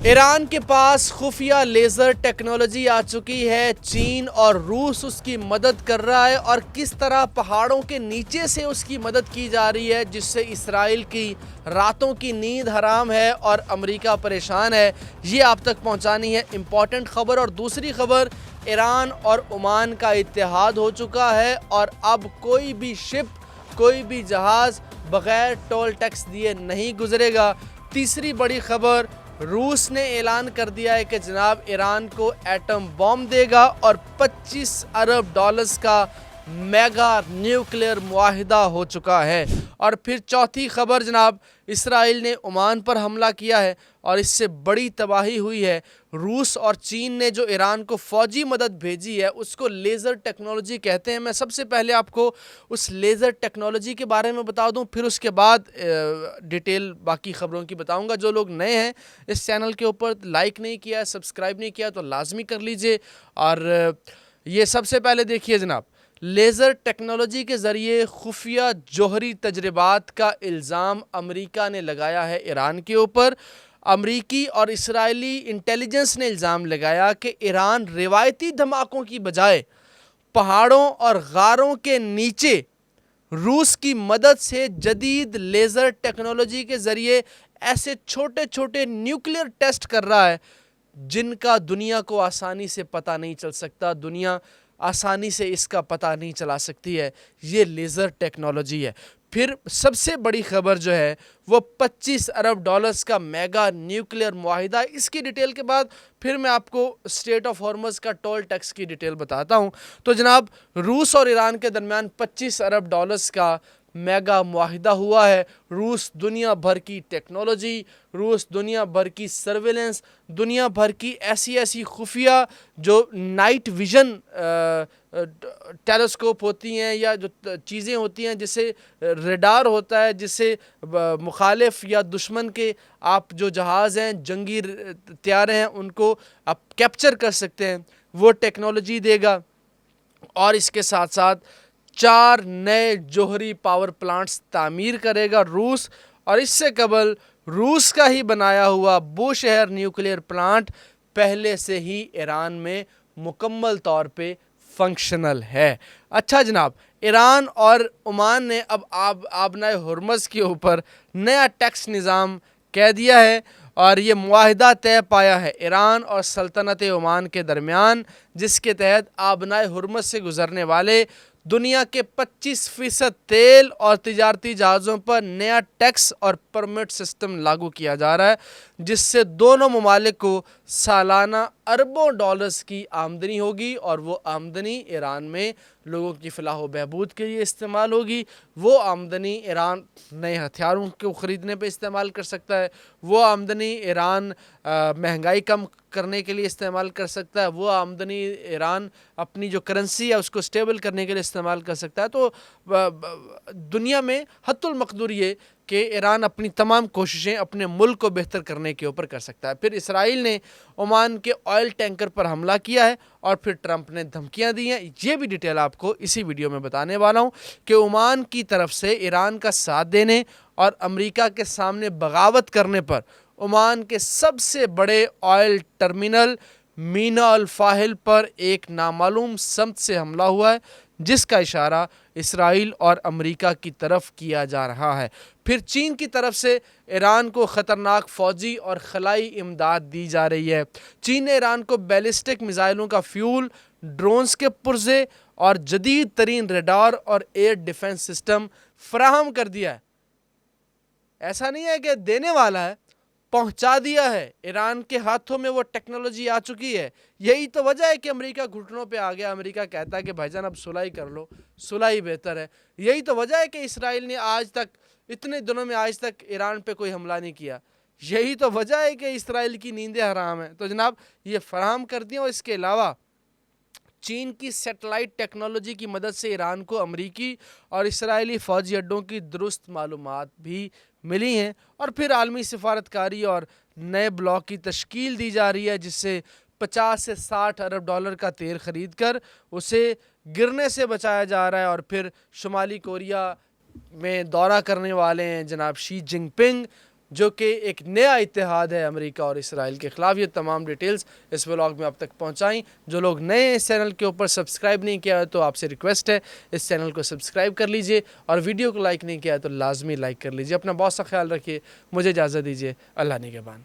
ایران کے پاس خفیہ laser technology آ چکی ہے، چین اور روس اس کی مدد کر رہا ہے، اور کس طرح پہاڑوں کے نیچے سے اس کی مدد کی جا رہی ہے، جس سے اسرائیل کی راتوں کی نیند حرام ہے اور امریکہ پریشان ہے، یہ آپ تک پہنچانی ہے امپورٹنٹ خبر۔ اور دوسری خبر، ایران اور عمان کا اتحاد ہو چکا ہے اور اب کوئی بھی شپ، کوئی بھی جہاز بغیر ٹول ٹیکس دیے نہیں گزرے گا۔ تیسری بڑی خبر، روس نے اعلان کر دیا ہے کہ جناب ایران کو ایٹم بم دے گا اور $25 ارب کا میگا نیوکلیئر معاہدہ ہو چکا ہے۔ اور پھر چوتھی خبر جناب، اسرائیل نے عمان پر حملہ کیا ہے اور اس سے بڑی تباہی ہوئی ہے۔ روس اور چین نے جو ایران کو فوجی مدد بھیجی ہے اس کو لیزر ٹیکنالوجی کہتے ہیں۔ میں سب سے پہلے آپ کو اس لیزر ٹیکنالوجی کے بارے میں بتا دوں، پھر اس کے بعد ڈیٹیل باقی خبروں کی بتاؤں گا۔ جو لوگ نئے ہیں اس چینل کے اوپر، لائک نہیں کیا، سبسکرائب نہیں کیا تو لازمی کر لیجئے۔ اور یہ سب سے پہلے دیکھیے جناب، لیزر ٹیکنالوجی کے ذریعے خفیہ جوہری تجربات کا الزام امریکہ نے لگایا ہے ایران کے اوپر۔ امریکی اور اسرائیلی انٹیلیجنس نے الزام لگایا کہ ایران روایتی دھماکوں کی بجائے پہاڑوں اور غاروں کے نیچے روس کی مدد سے جدید لیزر ٹیکنالوجی کے ذریعے ایسے چھوٹے چھوٹے نیوکلیئر ٹیسٹ کر رہا ہے جن کا دنیا کو آسانی سے پتہ نہیں چل سکتا، دنیا آسانی سے اس کا پتہ نہیں چلا سکتی ہے۔ یہ لیزر ٹیکنالوجی ہے۔ پھر سب سے بڑی خبر جو ہے وہ $25 ارب کا میگا نیوکلیئر معاہدہ۔ اس کی ڈیٹیل کے بعد پھر میں آپ کو اسٹریٹ آف ہارمز کا ٹول ٹیکس کی ڈیٹیل بتاتا ہوں۔ تو جناب، روس اور ایران کے درمیان $25 ارب کا میگا معاہدہ ہوا ہے۔ روس دنیا بھر کی ٹیکنالوجی، روس دنیا بھر کی سرویلنس، دنیا بھر کی ایسی خفیہ جو نائٹ ویژن ٹیلیسکوپ ہوتی ہیں یا جو چیزیں ہوتی ہیں، جسے ریڈار ہوتا ہے، جسے مخالف یا دشمن کے آپ جو جہاز ہیں، جنگی طیارے ہیں، ان کو آپ کیپچر کر سکتے ہیں، وہ ٹیکنالوجی دے گا۔ اور اس کے ساتھ ساتھ 4 نئے جوہری پاور پلانٹس تعمیر کرے گا روس، اور اس سے قبل روس کا ہی بنایا ہوا بوشہر نیوکلیئر پلانٹ پہلے سے ہی ایران میں مکمل طور پہ فنکشنل ہے۔ اچھا جناب، ایران اور عمان نے اب آبنائے ہرمز کے اوپر نیا ٹیکس نظام کہہ دیا ہے، اور یہ معاہدہ طے پایا ہے ایران اور سلطنت عمان کے درمیان، جس کے تحت آبنائے ہرمز سے گزرنے والے دنیا کے 25% تیل اور تجارتی جہازوں پر نیا ٹیکس اور پرمٹ سسٹم لاگو کیا جا رہا ہے، جس سے دونوں ممالک کو سالانہ اربوں ڈالرز کی آمدنی ہوگی، اور وہ آمدنی ایران میں لوگوں کی فلاح و بہبود کے لیے استعمال ہوگی۔ وہ آمدنی ایران نئے ہتھیاروں کو خریدنے پہ استعمال کر سکتا ہے، وہ آمدنی ایران مہنگائی کم کرنے کے لیے استعمال کر سکتا ہے، وہ آمدنی ایران اپنی جو کرنسی ہے اس کو سٹیبل کرنے کے لیے استعمال کر سکتا ہے۔ تو دنیا میں حت المقدور یہ کہ ایران اپنی تمام کوششیں اپنے ملک کو بہتر کرنے کے اوپر کر سکتا ہے۔ پھر اسرائیل نے عمان کے آئل ٹینکر پر حملہ کیا ہے، اور پھر ٹرمپ نے دھمکیاں دی ہیں۔ یہ بھی ڈیٹیل آپ کو اسی ویڈیو میں بتانے والا ہوں کہ عمان کی طرف سے ایران کا ساتھ دینے اور امریکہ کے سامنے بغاوت کرنے پر عمان کے سب سے بڑے آئل ٹرمینل مینا الفاحل پر ایک نامعلوم سمت سے حملہ ہوا ہے، جس کا اشارہ اسرائیل اور امریکہ کی طرف کیا جا رہا ہے۔ پھر چین کی طرف سے ایران کو خطرناک فوجی اور خلائی امداد دی جا رہی ہے۔ چین نے ایران کو بیلسٹک میزائلوں کا فیول، ڈرونز کے پرزے اور جدید ترین ریڈار اور ایئر ڈیفنس سسٹم فراہم کر دیا ہے۔ ایسا نہیں ہے کہ دینے والا ہے، پہنچا دیا ہے۔ ایران کے ہاتھوں میں وہ ٹیکنالوجی آ چکی ہے۔ یہی تو وجہ ہے کہ امریکہ گھٹنوں پہ آ گیا۔ امریکہ کہتا ہے کہ بھائی جان اب صلح کر لو، صلح بہتر ہے۔ یہی تو وجہ ہے کہ اسرائیل نے آج تک، اتنے دنوں میں آج تک ایران پہ کوئی حملہ نہیں کیا۔ یہی تو وجہ ہے کہ اسرائیل کی نیندیں حرام ہیں۔ تو جناب یہ فراہم کر دیا، اور اس کے علاوہ چین کی سیٹلائٹ ٹیکنالوجی کی مدد سے ایران کو امریکی اور اسرائیلی فوجی اڈوں کی درست معلومات بھی ملی ہیں۔ اور پھر عالمی سفارتکاری اور نئے بلاک کی تشکیل دی جا رہی ہے، جس سے 50 سے 60 ارب ڈالر کا تیل خرید کر اسے گرنے سے بچایا جا رہا ہے۔ اور پھر شمالی کوریا میں دورہ کرنے والے ہیں جناب شی جن پنگ، جو کہ ایک نیا اتحاد ہے امریکہ اور اسرائیل کے خلاف. یہ تمام ڈیٹیلز اس ولاگ میں اب تک پہنچائیں. جو لوگ نئے اس چینل کے اوپر سبسکرائب نہیں کیا ہے تو آپ سے ریکویسٹ ہے اس چینل کو سبسکرائب کر لیجئے, اور ویڈیو کو لائک نہیں کیا ہے تو لازمی لائک کر لیجئے. اپنا بہت سا خیال رکھیے. مجھے اجازت دیجیے. اللہ نگہبان.